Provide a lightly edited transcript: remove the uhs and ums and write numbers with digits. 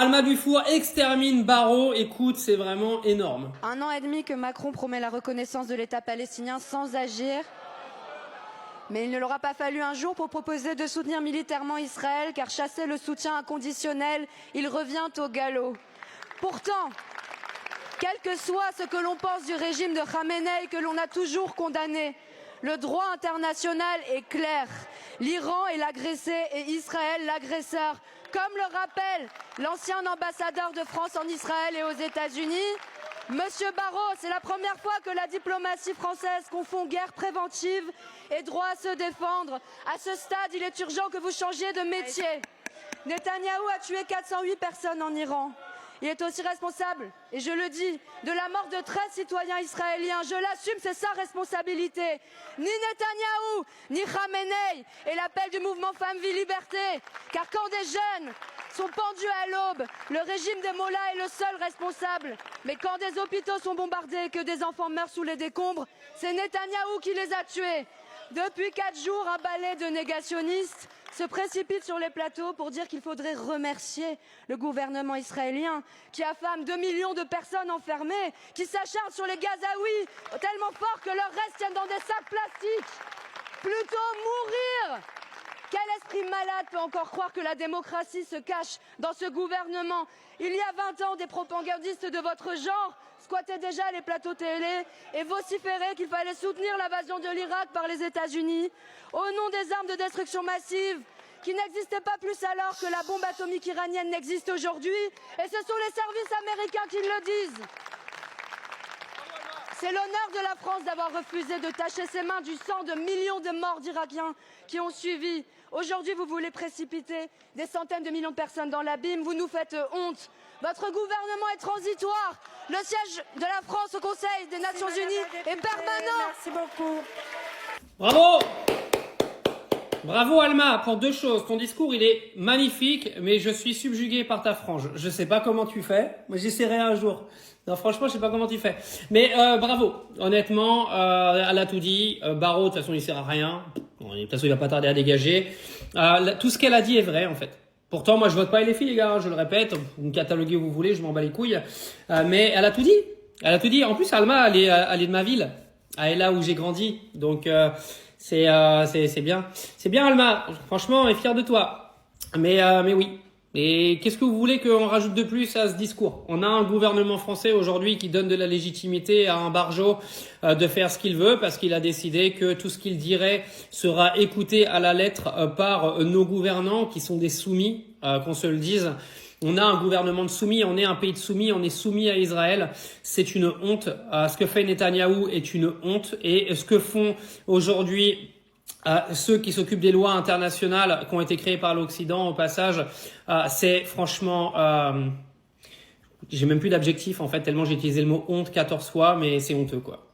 Alma Dufour extermine Barrot. Écoute, c'est vraiment énorme. 1 an et demi que Macron promet la reconnaissance de l'État palestinien sans agir. Mais il ne l'aura pas fallu un jour pour proposer de soutenir militairement Israël, car chasser le soutien inconditionnel, il revient au galop. Pourtant, quel que soit ce que l'on pense du régime de Khamenei, que l'on a toujours condamné, le droit international est clair. L'Iran est l'agressé et Israël l'agresseur. Comme le rappelle l'ancien ambassadeur de France en Israël et aux États-Unis, Monsieur Barrot, c'est la première fois que la diplomatie française confond guerre préventive et droit à se défendre. À ce stade, il est urgent que vous changiez de métier. Netanyahou a tué 408 personnes en Iran. Il est aussi responsable, et je le dis, de la mort de 13 citoyens israéliens. Je l'assume, c'est sa responsabilité. Ni Netanyahou, ni Khamenei, et l'appel du mouvement Femmes, Vie, Liberté. Car quand des jeunes sont pendus à l'aube, le régime des mollahs est le seul responsable. Mais quand des hôpitaux sont bombardés et que des enfants meurent sous les décombres, c'est Netanyahou qui les a tués. Depuis 4 jours, un balai de négationnistes se précipite sur les plateaux pour dire qu'il faudrait remercier le gouvernement israélien qui affame 2 millions de personnes enfermées, qui s'acharne sur les Gazaouis tellement fort que leurs restes tiennent dans des sacs plastiques. Plutôt mourir! Quel esprit malade peut encore croire que la démocratie se cache dans ce gouvernement? Il y a 20 ans, des propagandistes de votre genre squattaient déjà les plateaux télé et vociféraient qu'il fallait soutenir l'invasion de l'Irak par les États-Unis au nom des armes de destruction massive qui n'existaient pas plus alors que la bombe atomique iranienne n'existe aujourd'hui. Et ce sont les services américains qui le disent. C'est l'honneur de la France d'avoir refusé de tacher ses mains du sang de millions de morts d'Irakiens qui ont suivi. Aujourd'hui, vous voulez précipiter des centaines de millions de personnes dans l'abîme. Vous nous faites honte. Votre gouvernement est transitoire. Le siège de la France au Conseil des Nations Unies est permanent. Merci beaucoup. Bravo! Bravo Alma, pour 2 choses. Ton discours, il est magnifique, mais je suis subjugué par ta frange. Je sais pas comment tu fais. Moi, j'essaierai un jour. Non, franchement, je sais pas comment tu fais. Mais bravo. Honnêtement, elle a tout dit. Barrot, de toute façon, il sert à rien. Bon, de toute façon, il va pas tarder à dégager. Tout ce qu'elle a dit est vrai, en fait. Pourtant, moi, je vote pas LFI, les gars. Hein, je le répète. Vous me cataloguez où vous voulez, je m'en bats les couilles. Mais elle a tout dit. Elle a tout dit. En plus, Alma, elle est de ma ville. Elle est là où j'ai grandi. Donc, c'est bien. C'est bien, Alma. Franchement, on est fiers de toi. Mais oui. Et qu'est-ce que vous voulez qu'on rajoute de plus à ce discours? On a un gouvernement français aujourd'hui qui donne de la légitimité à un Barjot de faire ce qu'il veut parce qu'il a décidé que tout ce qu'il dirait sera écouté à la lettre par nos gouvernants qui sont des soumis, qu'on se le dise. On a un gouvernement de soumis, on est un pays de soumis, on est soumis à Israël. C'est une honte. Ce que fait Netanyahou est une honte. Et ce que font aujourd'hui ceux qui s'occupent des lois internationales qui ont été créées par l'Occident, au passage, c'est franchement... j'ai même plus d'adjectif en fait, tellement j'ai utilisé le mot honte 14 fois, mais c'est honteux quoi.